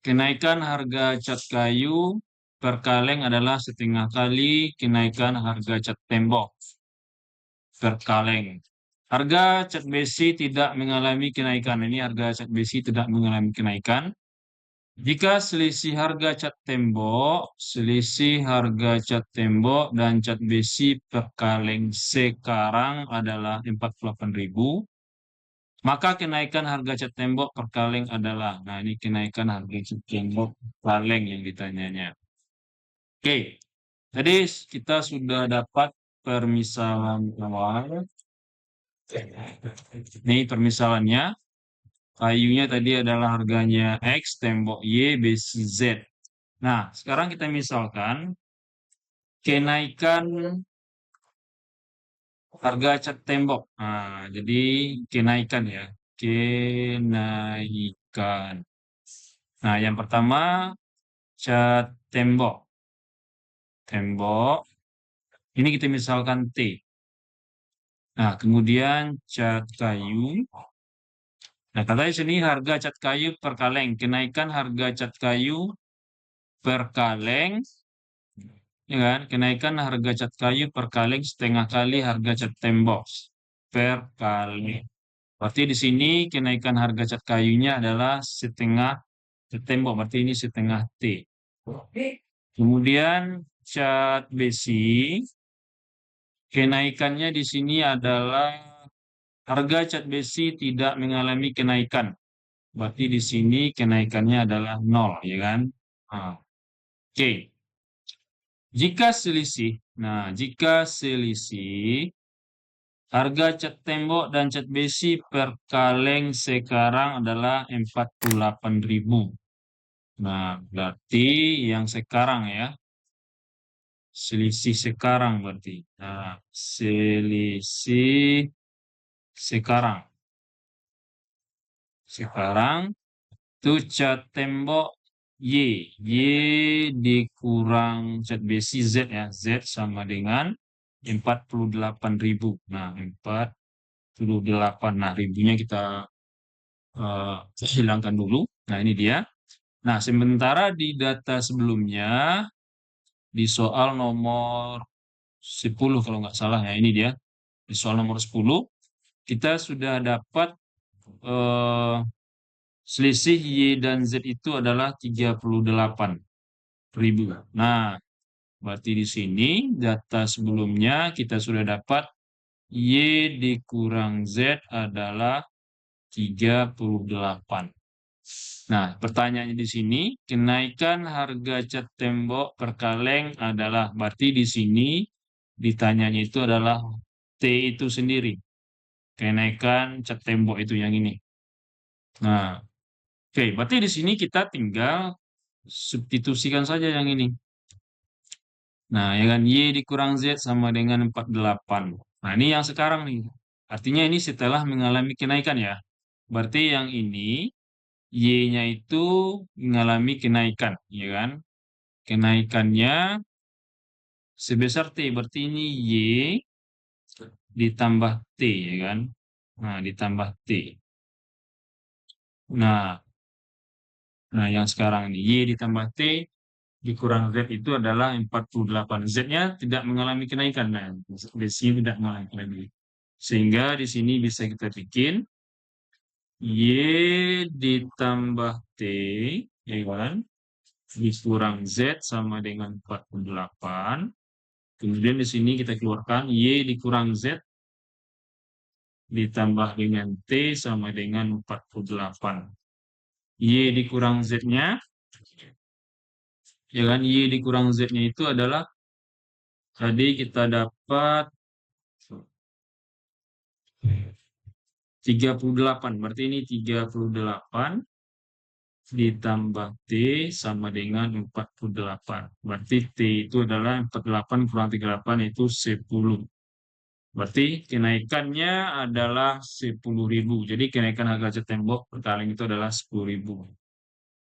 kenaikan harga cat kayu per kaleng adalah setengah kali kenaikan harga cat tembok per kaleng. Harga cat besi tidak mengalami kenaikan. Ini harga cat besi tidak mengalami kenaikan. Jika selisih harga cat tembok dan cat besi per kaleng sekarang adalah 48.000, maka kenaikan harga cat tembok per kaleng adalah, nah ini kenaikan harga cat tembok kaleng yang ditanyanya. Oke, tadi kita sudah dapat permisalan awal. Ini permisalannya. Kayunya tadi adalah harganya X, tembok Y, besi Z. Nah, sekarang kita misalkan kenaikan harga cat tembok. Nah, jadi kenaikan ya. Kenaikan. Nah, yang pertama cat tembok. Tembok. Ini kita misalkan T. Nah, kemudian cat kayu. Nah, katanya sini harga cat kayu per kaleng. Kenaikan harga cat kayu per kaleng, ya kan? Kenaikan harga cat kayu per kaleng setengah kali harga cat tembok per kaleng. Berarti di sini kenaikan harga cat kayunya adalah setengah cat tembok. Berarti ini setengah T. Kemudian cat besi, kenaikannya di sini adalah harga cat besi tidak mengalami kenaikan. Berarti di sini kenaikannya adalah 0, ya kan? Nah, oke. Jika selisih, harga cat tembok dan cat besi per kaleng sekarang adalah 48.000. Nah, berarti yang sekarang ya, selisih sekarang berarti. Nah, selisih sekarang. Sekarang itu cat tembok Y. Y dikurang cat besi Z ya. Z sama dengan 48.000. Nah, 48. Nah, ribunya kita hilangkan dulu. Nah, ini dia. Nah, sementara di data sebelumnya, di soal nomor 10 kalau nggak salah ya, ini dia. Di soal nomor 10, kita sudah dapat eh, selisih Y dan Z itu adalah 38.000. Nah, berarti di sini data sebelumnya kita sudah dapat Y dikurang Z adalah 38. Nah, pertanyaannya di sini, kenaikan harga cat tembok per kaleng adalah, berarti di sini ditanyanya itu adalah T itu sendiri. Kenaikan cat tembok itu yang ini. Nah, oke, berarti di sini kita tinggal substitusikan saja yang ini. Nah, ya kan Y dikurang Z sama dengan 48. Nah, ini yang sekarang nih. Artinya ini setelah mengalami kenaikan ya. Berarti yang ini Y-nya itu mengalami kenaikan, ya kan? Kenaikannya sebesar T, berarti ini Y ditambah T, ya kan? Nah, ditambah T. Nah, nah yang sekarang ini Y ditambah T dikurang Z itu adalah 48. Z-nya tidak mengalami kenaikan. Nah, di sini tidak mengalami kenaikan. Sehingga di sini bisa kita bikin Y ditambah T, ya kan? Dikurang Z sama dengan 48. Kemudian di sini kita keluarkan Y dikurang Z ditambah dengan T sama dengan 48. Y dikurang Z-nya, ya kan? Y dikurang Z-nya itu adalah tadi kita dapat 38. Berarti ini 38 ditambah T sama dengan 48. Berarti T itu adalah 48 kurang 38 itu 10. Berarti kenaikannya adalah 10.000. Jadi kenaikan harga cat tembok per kaleng itu adalah 10.000.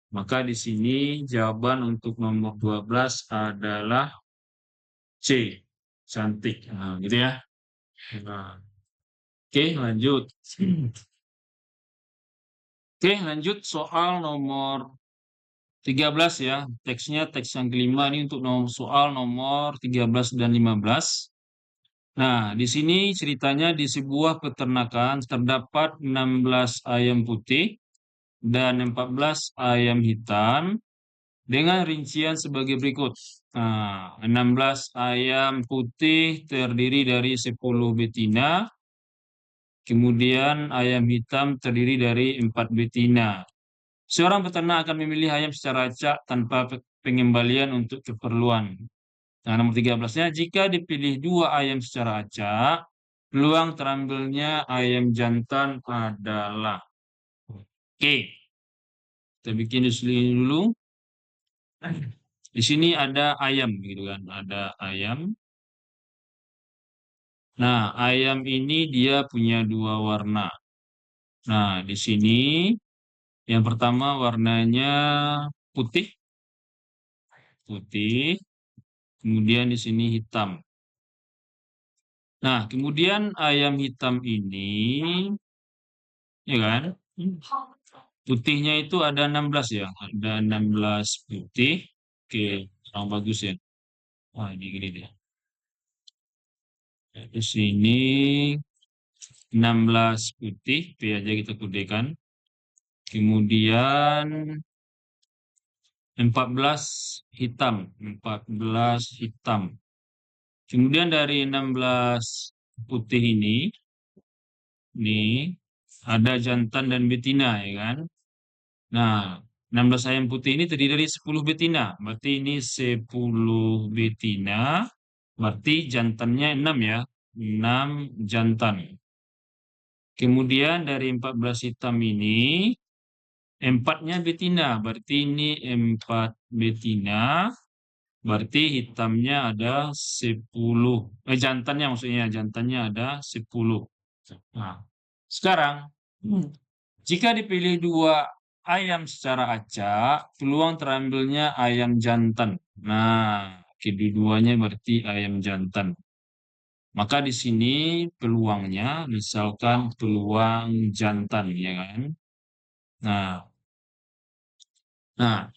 Maka di sini jawaban untuk nomor 12 adalah C. Cantik. Nah, gitu ya. Nah, oke, lanjut. Oke, lanjut soal nomor 13 ya. Teksnya teks yang kelima ini untuk soal nomor 13 dan 15. Nah, di sini ceritanya di sebuah peternakan terdapat 16 ayam putih dan 14 ayam hitam dengan rincian sebagai berikut. Nah, 16 ayam putih terdiri dari 10 betina, kemudian ayam hitam terdiri dari 4 betina. Seorang peternak akan memilih ayam secara acak tanpa pengembalian untuk keperluan. Nah, nomor 13-nya, jika dipilih 2 ayam secara acak, peluang terambilnya ayam jantan adalah. Oke, kita bikin di sini dulu. Di sini ada ayam, gitu kan? Ada ayam. Nah, ayam ini dia punya 2 warna. Nah, di sini yang pertama warnanya putih, putih. Kemudian di sini hitam. Nah, kemudian ayam hitam ini, ya kan? Putihnya itu ada 16 ya. Ada 16 putih. Oke, kurang bagus ya. Wah, ini gini deh. Di sini 16 putih, P aja kita kudekan. Kemudian 14 hitam, 14 hitam. Kemudian dari 16 putih ini ada jantan dan betina, ya kan? Nah, 16 ayam putih ini terdiri dari 10 betina. Berarti ini 10 betina. Berarti jantannya 6 ya. 6 jantan. Kemudian dari 14 hitam ini Empatnya betina, berarti ini 4 betina, berarti hitamnya ada 10. Jantannya maksudnya, jantannya ada 10. Nah, sekarang jika dipilih dua ayam secara acak, peluang terambilnya ayam jantan. Nah, kedua-duanya berarti ayam jantan. Maka di sini peluangnya, misalkan peluang jantan, ya kan? Nah, nah,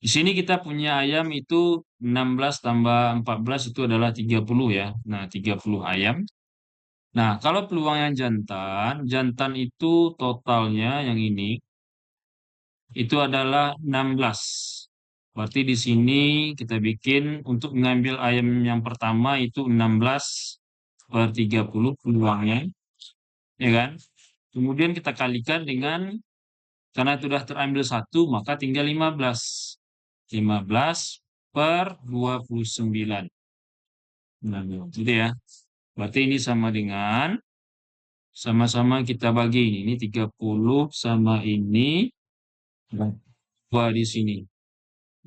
di sini kita punya ayam itu 16 tambah 14 itu adalah 30 ya. Nah, 30 ayam. Nah, kalau peluang yang jantan, jantan itu totalnya yang ini itu adalah 16. Berarti di sini kita bikin untuk mengambil ayam yang pertama itu 16 per 30 peluangnya, ya kan? Kemudian kita kalikan dengan, karena itu sudah terambil satu, maka tinggal 15. 15 per 29. Nah, gitu ya. Berarti ini sama dengan, sama-sama kita bagi ini. Ini 30 sama ini, 2 di sini.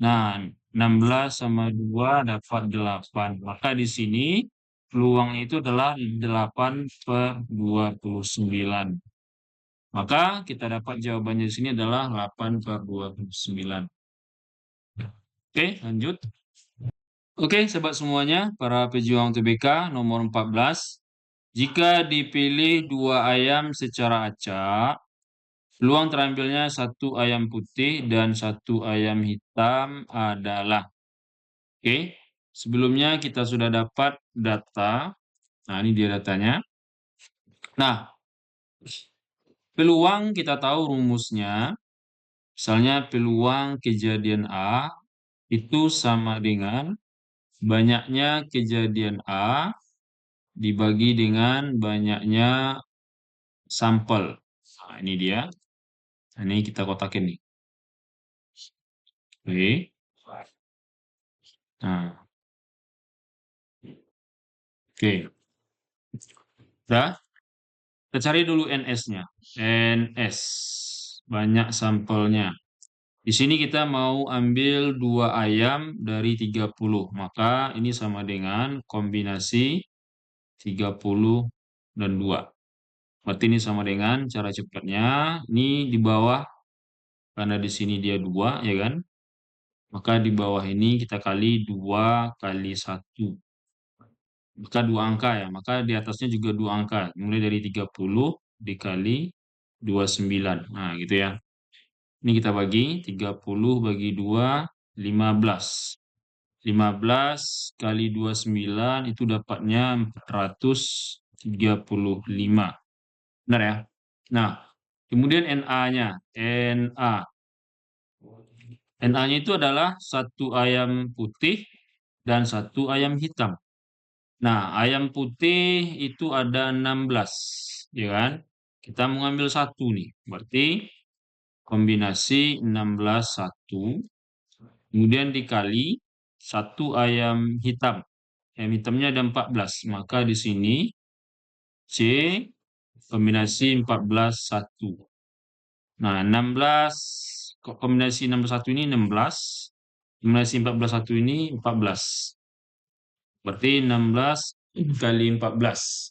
Nah, 16 sama 2 dapat 8. Maka di sini peluangnya itu adalah 8 per 29. Maka kita dapat jawabannya di sini adalah 8 per 29. Oke, lanjut. Oke, sahabat semuanya, para pejuang TBK nomor 14. Jika dipilih dua ayam secara acak, peluang terambilnya satu ayam putih dan satu ayam hitam adalah. Oke, sebelumnya kita sudah dapat data. Nah, ini dia datanya. Nah, peluang kita tahu rumusnya. Misalnya peluang kejadian A itu sama dengan banyaknya kejadian A dibagi dengan banyaknya sampel. Nah, ini dia. Nah, ini kita kotakin nih. Oke. Nah, oke. Udah. Kita cari dulu NS-nya. NS. Banyak sampelnya. Di sini kita mau ambil 2 ayam dari 30. Maka ini sama dengan kombinasi 30 dan 2. Berarti ini sama dengan cara cepatnya. Ini di bawah, karena di sini dia 2, ya kan? Maka di bawah ini kita kali 2 kali 1. Maka 2 angka ya. Maka di atasnya juga 2 angka. Mulai dari 30 dikali 29. Nah, gitu ya. Ini kita bagi 30 bagi 2, 15. 15 kali 29 itu dapatnya 435. Benar ya? Nah, kemudian NA-nya. NA. NA-nya itu adalah satu ayam putih dan satu ayam hitam. Nah, ayam putih itu ada 16, ya kan? Kita mau ngambil satu nih. Berarti kombinasi 16 1, kemudian dikali satu ayam hitam. Ayam hitamnya ada 14. Maka di sini C kombinasi 14 1. Nah, 16 kombinasi 16 1 ini 16. Kombinasi 14 1 ini 14. Berarti 16 kali 14.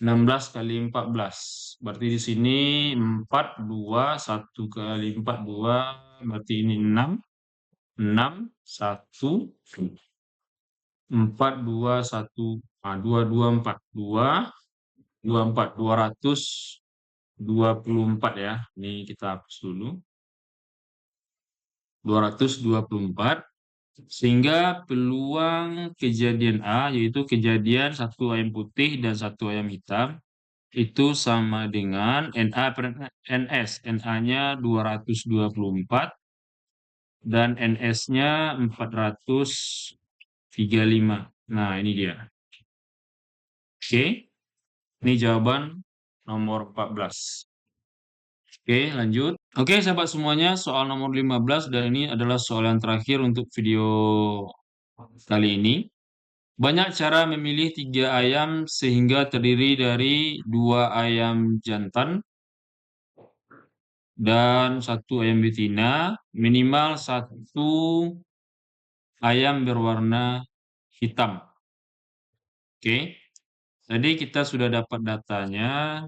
16 kali 14. Berarti di sini 4, 2, 1 kali 4, 2. Berarti ini 6. 6, 1, 4, 2, 1. Nah, 2, 2, 4. 2, 2, 4. 224 ya. Ini kita hapus dulu. 224. Sehingga peluang kejadian A, yaitu kejadian satu ayam putih dan satu ayam hitam, itu sama dengan NA per NS. NA-nya 224 dan NS-nya 435. Nah, ini dia. Oke, ini jawaban nomor 14. Oke, lanjut. Oke, sahabat semuanya, soal nomor 15 dan ini adalah soal yang terakhir untuk video kali ini. Banyak cara memilih 3 ayam sehingga terdiri dari 2 ayam jantan dan 1 ayam betina, minimal 1 ayam berwarna hitam. Oke, tadi kita sudah dapat datanya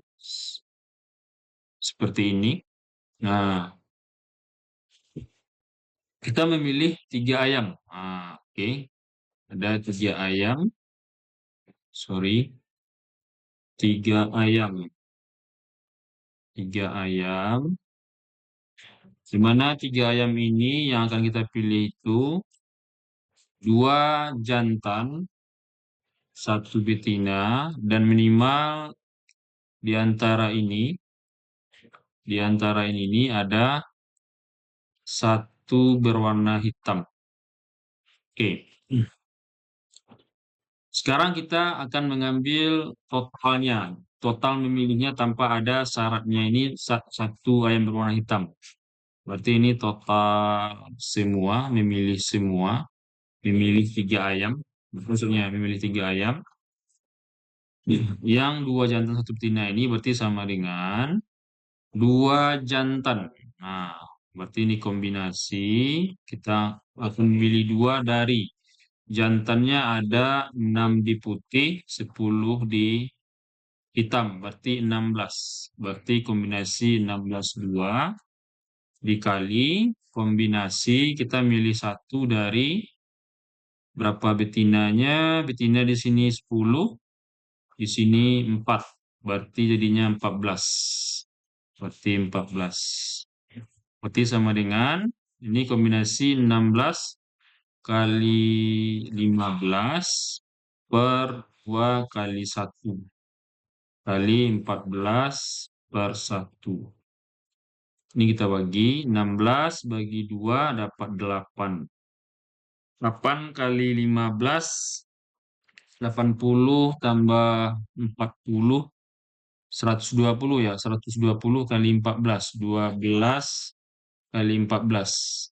seperti ini. Nah, kita memilih 3 ayam. Nah, oke, ada 3 ayam. Sorry, 3 ayam. 3 ayam. Di mana 3 ayam ini yang akan kita pilih itu 2 jantan, 1 betina, dan minimal di antara ini ada 1 berwarna hitam. Oke. Sekarang kita akan mengambil totalnya. Total memilihnya tanpa ada syaratnya ini 1 ayam berwarna hitam. Berarti ini total semua, memilih 3 ayam. Maksudnya memilih 3 ayam. Yang 2 jantan 1 betina ini berarti sama dengan 2 jantan. Nah, berarti ini kombinasi. Kita akan memilih 2 dari jantannya ada 6 di putih, 10 di hitam. Berarti 16. Berarti kombinasi 16 2 dikali kombinasi kita milih 1 dari berapa betinanya? Betina di sini 10, di sini 4. Berarti jadinya 14. Berarti 14. Berarti sama dengan ini kombinasi 16 kali 15 per 2 kali 1 kali 14 per 1. Ini kita bagi 16 bagi 2 dapat 8. 8 kali 15 80 tambah 40 120 ya, 120 kali 14, 12 kali 14.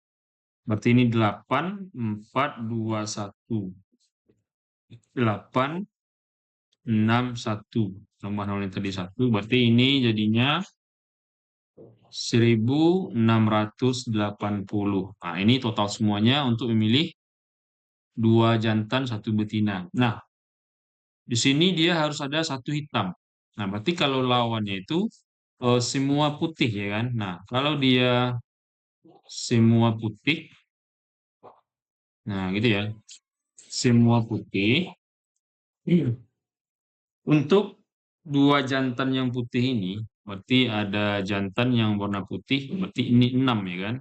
Berarti ini 8, 4, 2, 1. 8, 6, 1. Tambah 0 yang tadi 1. Berarti ini jadinya 1680. Nah, ini total semuanya untuk memilih 2 jantan, 1 betina. Nah, di sini dia harus ada 1 hitam. Nah, berarti kalau lawannya itu semua putih ya kan. Nah, kalau dia semua putih, nah gitu ya, semua putih. Untuk 2 jantan yang putih ini, berarti ada jantan yang warna putih, berarti ini 6 ya kan.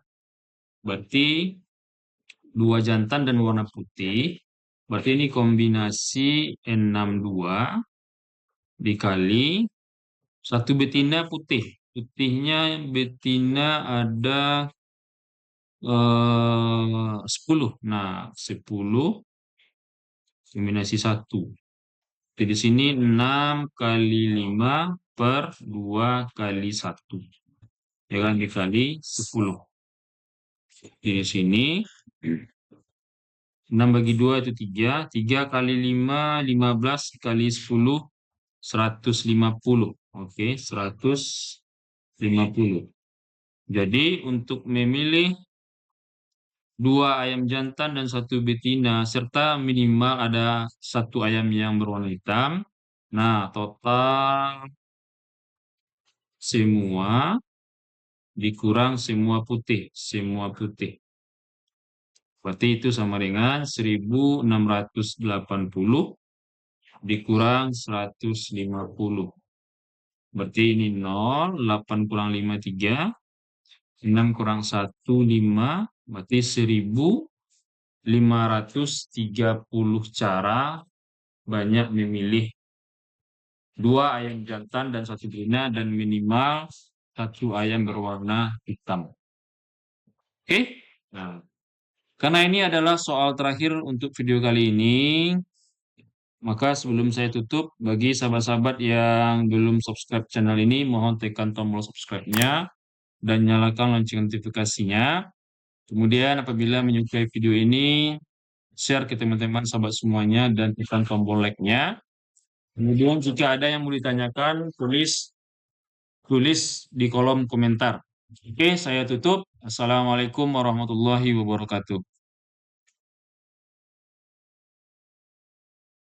Berarti 2 jantan dan warna putih, berarti ini kombinasi 62 dikali 1 betina putih. Putihnya betina ada 10. Nah, 10 kombinasi 1. Jadi di sini 6 kali 5 per 2 kali 1. Ya kan, dikali 10. Di sini 6 bagi 2 itu 3. 3 kali 5, 15 kali 10, 150. Oke, 150. Jadi untuk memilih 2 ayam jantan dan 1 betina, serta minimal ada 1 ayam yang berwarna hitam. Nah, total semua dikurang semua putih. Semua putih. Berarti itu sama dengan 1680 dikurang 150. Berarti ini 0, 8 kurang 5, 3. 6 kurang 1, 5. Berarti 1530 cara banyak memilih 2 ayam jantan dan 1 betina dan minimal 1 ayam berwarna hitam. Oke? Nah, karena ini adalah soal terakhir untuk video kali ini, maka sebelum saya tutup, bagi sahabat-sahabat yang belum subscribe channel ini, mohon tekan tombol subscribe-nya dan nyalakan lonceng notifikasinya. Kemudian apabila menyukai video ini, share ke teman-teman sahabat semuanya dan tekan tombol like-nya. Kemudian jika ada yang mau ditanyakan, tulis di kolom komentar. Oke, saya tutup. Assalamualaikum warahmatullahi wabarakatuh.